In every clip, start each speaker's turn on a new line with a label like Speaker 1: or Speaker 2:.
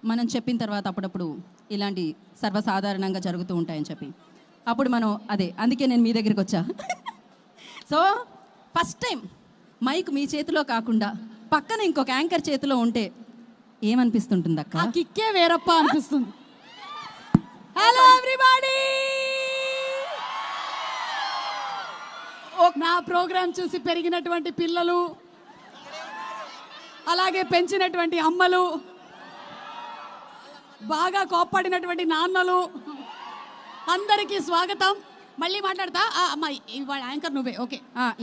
Speaker 1: మనం చెప్పిన తర్వాత అప్పుడప్పుడు ఇలాంటి సర్వసాధారణంగా జరుగుతూ ఉంటాయని చెప్పి అప్పుడు మనం అందుకే నేను మీ దగ్గరికి వచ్చా. సో ఫస్ట్ టైం మైక్ మీ చేతిలో కాకుండా పక్కన ఇంకొక యాంకర్ చేతిలో ఉంటే ఏమనిపిస్తుంటుంది అక్క?
Speaker 2: ఆ కిక్కే వేరప్ప అనిపిస్తుంది. హలో ఎవ్రీబడి, నా ప్రోగ్రామ్ చూసి పెరిగినటువంటి పిల్లలు, అలాగే పెంచినటువంటి అమ్మలు, బాగా కోప్పడినటువంటి నాన్నలు, అందరికీ స్వాగతం. మళ్ళీ మాట్లాడతా అమ్మాయి, ఇవాళ యాంకర్ నువ్వే. ఓకే,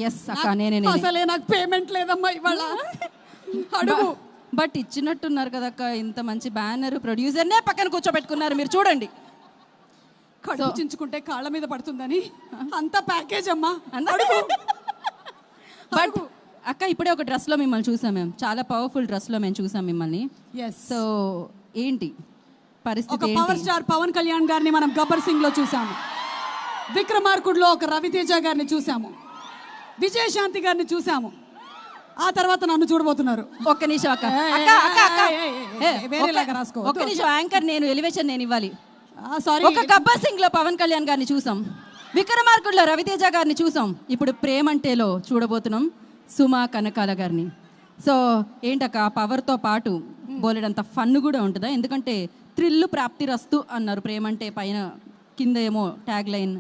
Speaker 1: ఎస్ అక్క, నేనే.
Speaker 2: అసలే నాకు పేమెంట్ లేదమ్మా ఇవాళ. అడుగు.
Speaker 1: బట్ ఇచ్చినట్టున్నారు కదక్క, ఇంత మంచి బ్యానర్, ప్రొడ్యూసర్నే పక్కన కూర్చోబెట్టుకున్నారు. మీరు చూడండి,
Speaker 2: కడుపు చించుకుంటే కాళ్ళ మీద పడుతుందని అంత ప్యాకేజ్ అమ్మా.
Speaker 1: బట్ అక్క ఇప్పుడే ఒక డ్రెస్లో మిమ్మల్ని చూసాం మేము, చాలా పవర్ఫుల్ డ్రెస్లో మేము చూసాం మిమ్మల్ని. సో ఏంటి పరిస్థితి?
Speaker 2: పవర్ స్టార్ పవన్ కళ్యాణ్ గారిని మనం గబ్బర్ సింగ్ లో చూసాము, విక్రమార్కుడులో ఒక రవితేజ గారిని చూసాము, విజయశాంతి గారిని చూసాము. ఆ తర్వాత నన్ను చూడబోతున్నారు.
Speaker 1: ఒక్క నిమిషం అక్క, ఒక్క నిమిషం. యాంకర్ నేను, ఎలివేషన్ నేను ఇవ్వాలి.
Speaker 2: సారీ,
Speaker 1: ఒక గబ్బర్ సింగ్ లో పవన్ కళ్యాణ్ గారిని చూసాం, విక్రమార్కుడులో రవితేజ గారిని చూసాం, ఇప్పుడు ప్రేమంటేలో చూడబోతున్నాం సుమా కనకాల గారిని. సో ఏంటక్క, పవర్తో పాటు బోలెడంత ఫన్ కూడా ఉంటుందా? ఎందుకంటే థ్రిల్లు ప్రాప్తి రస్తు అన్నారు ప్రేమంటే పైన, కింద ఏమో ట్యాగ్ లైన్.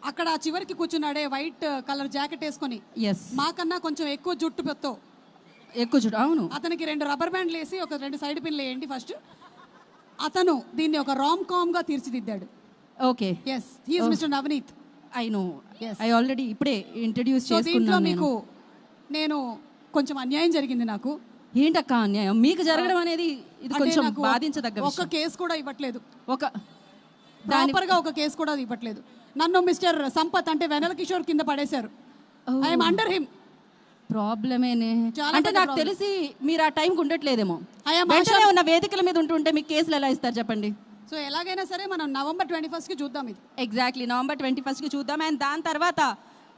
Speaker 2: అక్కడ చివరికి కూర్చున్నాడే వైట్ కలర్ జాకెట్ వేసుకొని,
Speaker 1: ఎస్,
Speaker 2: మాకన్నా కొంచెం ఎక్కువ జుట్టు పెత్తో,
Speaker 1: ఎక్కువ జుట్టు. అవును,
Speaker 2: అతనికి 2 రబ్బర్ బ్యాండ్లు వేసి ఒక 2 సైడ్ పిన్లు వేయండి ఫస్ట్. అతను దీన్ని ఒక రామ్ కామ్ గా తీర్చిదిద్దాడు.
Speaker 1: Okay,
Speaker 2: yes, he is mister Navneet.
Speaker 1: I know, I already ఇప్పుడే ఇంట్రడ్యూస్ చేసుకున్నాను.
Speaker 2: మీకు నేను కొంచెం అన్యాయం జరిగింది నాకు.
Speaker 1: ఏంటక్క అన్యాయం? మీకు జరగడం అనేది ఇది కొంచెం బాధించదగ్గ విషయం.
Speaker 2: ఒక కేసు కూడా ఇవ్వట్లేదు,
Speaker 1: ఒక
Speaker 2: ప్రాపర్ గా ఒక కేసు కూడా ఇవ్వట్లేదు. నన్ను మిస్టర్ సంపత్ అంటే వెనల్ కిషోర్ కింద పడేశారు. I'm under him.
Speaker 1: ప్రాబ్లమేనే. అంటే నాకు తెలిసి మీరు ఆ టైంకి ఉండట్లేదేమో, వెంటనే ఉన్న వేదికల మీద ఉంటుంటే మీకు కేసులు ఎలా ఇస్తారు చెప్పండి?
Speaker 2: సో ఎలాగైనా సరే మనం November 21st కి చూద్దాం. ఇది
Speaker 1: ఎగ్జాక్ట్లీ November 21st కి చూద్దాం. అండ్ దాని తర్వాత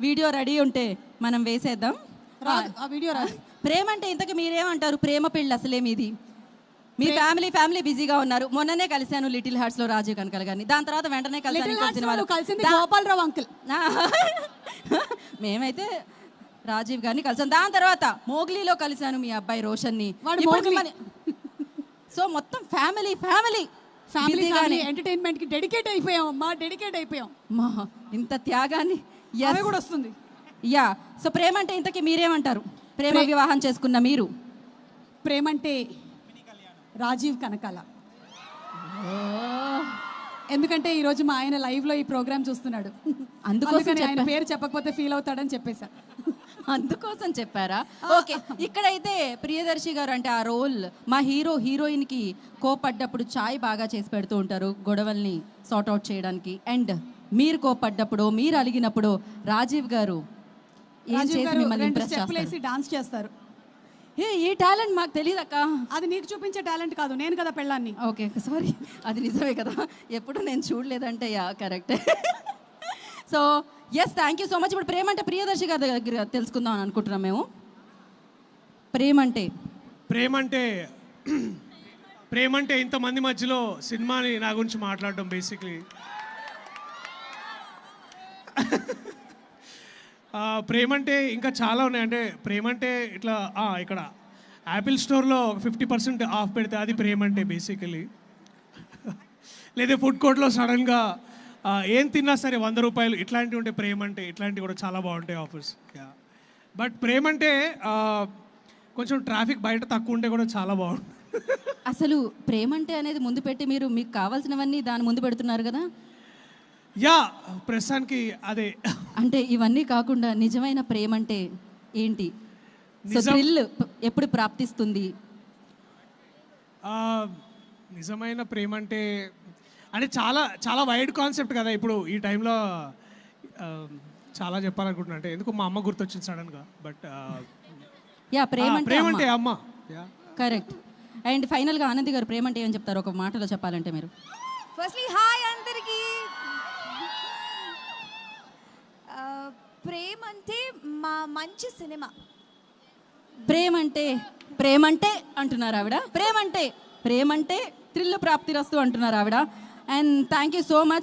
Speaker 1: వీడియో రెడీ ఉంటే మనం వేసేద్దాం.
Speaker 2: ఆ వీడియో రాదు.
Speaker 1: ప్రేమ అంటే ఇంతకు మీరేమంటారు? ప్రేమ పెళ్ళి అసలే మీది. మీ ఫ్యామిలీ బిజీగా ఉన్నారు. మొన్ననే కలిశాను లిటిల్ హార్ట్స్ లో రాజీవ్ కనకాల గారిని, దాని తర్వాత వెంటనే
Speaker 2: కలిసింది గోపాలరావు అంకుల్.
Speaker 1: మేమైతే రాజీవ్ గారిని కలిసాను, దాని తర్వాత మోగ్లీలో కలిశాను మీ అబ్బాయి రోషన్ ని. సో మొత్తం ఫ్యామిలీ
Speaker 2: ఎంటర్టైన్మెంట్ కి డెడికేట్ అయిపోయాం అమ్మా, డెడికేట్ అయిపోయాం.
Speaker 1: ఇంత త్యాగాన్ని
Speaker 2: కూడా వస్తుంది.
Speaker 1: యా. సో ప్రేమ అంటే ఇంతకీ మీరేమంటారు? ప్రేమ వివాహం చేసుకున్న మీరు.
Speaker 2: ప్రేమంటే రాజీవ్ కనకాల. ఎందుకంటే ఈరోజు మా ఆయన లైవ్ లో ఈ ప్రోగ్రామ్ చూస్తున్నాడు, అందుకోసం ఆయన పేరు చెప్పకపోతే ఫీల్ అవుతాడని చెప్పేశా.
Speaker 1: అందుకోసం చెప్పారా? ఓకే. ఇక్కడైతే ప్రియదర్శి గారు అంటే ఆ రోల్, మా హీరోయిన్ కి కోపడ్డప్పుడు చాయ్ బాగా చేసి పెడుతూ ఉంటారు గొడవల్ని సార్ట్ అవుట్ చేయడానికి. అండ్ మీరు కోపడ్డప్పుడు, మీరు అలిగినప్పుడు రాజీవ్ గారు ఏం చేసి మిమ్మల్ని ఇంప్రెస్ చేస్తారు?
Speaker 2: డాన్స్ చేస్తారు.
Speaker 1: ఈ టాలెంట్ మాకు తెలియదు అక్క.
Speaker 2: అది నీకు చూపించే టాలెంట్ కాదు, నేను కదా పెళ్ళాన్ని.
Speaker 1: ఓకే సారీ, అది నిజమే కదా, ఎప్పుడు నేను చూడలేదంటే. Yeah correct. So yes, thank you so much. ఇప్పుడు ప్రేమ అంటే ప్రియదర్శి గారి దగ్గర తెలుసుకుందాం అని అనుకుంటున్నాం మేము.
Speaker 3: ప్రేమంటే ఇంతమంది మధ్యలో సినిమాని నా గురించి మాట్లాడడం బేసిక్లీ. ప్రేమంటే ఇంకా చాలా ఉన్నాయి. అంటే ప్రేమంటే ఇట్లా ఇక్కడ యాపిల్ స్టోర్లో 50% ఆఫ్ పెడితే అది ప్రేమంటే బేసికలీ. లేదా ఫుడ్ కోర్ట్లో సడన్గా ఏం తిన్నా సరే 100 రూపాయలు, ఇట్లాంటివి ఉంటే ప్రేమంటే. ఇట్లాంటివి కూడా చాలా బాగుంటాయి ఆఫర్స్. బట్ ప్రేమంటే కొంచెం ట్రాఫిక్ బయట తక్కువ ఉంటే కూడా చాలా బాగుంటుంది.
Speaker 1: అసలు ప్రేమంటే అనేది ముందు పెట్టి మీరు మీకు కావాల్సినవన్నీ దాని ముందు పెడుతున్నారు కదా.
Speaker 3: యా, ప్రస్తుతానికి అదే.
Speaker 1: అంటే ఇవన్నీ కాకుండా నిజమైన ప్రేమ అంటే ఏంటి? థ్రిల్ ఎప్పుడు ప్రాప్తిస్తుంది?
Speaker 3: నిజమైన ప్రేమ అంటే చాలా చాలా వైడ్ కాన్సెప్ట్ కదా. ఇప్పుడు ఈ టైంలో చాలా చెప్పాలనుకుంటున్నా. అంటే ఎందుకు మా అమ్మ గుర్తొచ్చింది సడన్గా. బట్
Speaker 1: యా, ప్రేమ
Speaker 3: అంటే అమ్మ.
Speaker 1: కరెక్ట్. అండ్ ఫైనల్గా ఆనంద్ గారు ప్రేమ అంటే ఏమని చెప్తారు ఒక మాటలో చెప్పాలంటే మీరు?
Speaker 4: ఫస్ట్లీ హాయ్ అందరికీ. ప్రేమ అంటే మా మంచి సినిమా.
Speaker 1: ప్రేమంటే అంటున్నారు ఆవిడ. ప్రేమంటే థ్రిల్ ప్రాప్తిరస్తు అంటున్నారు ఆవిడ. And thank you so much.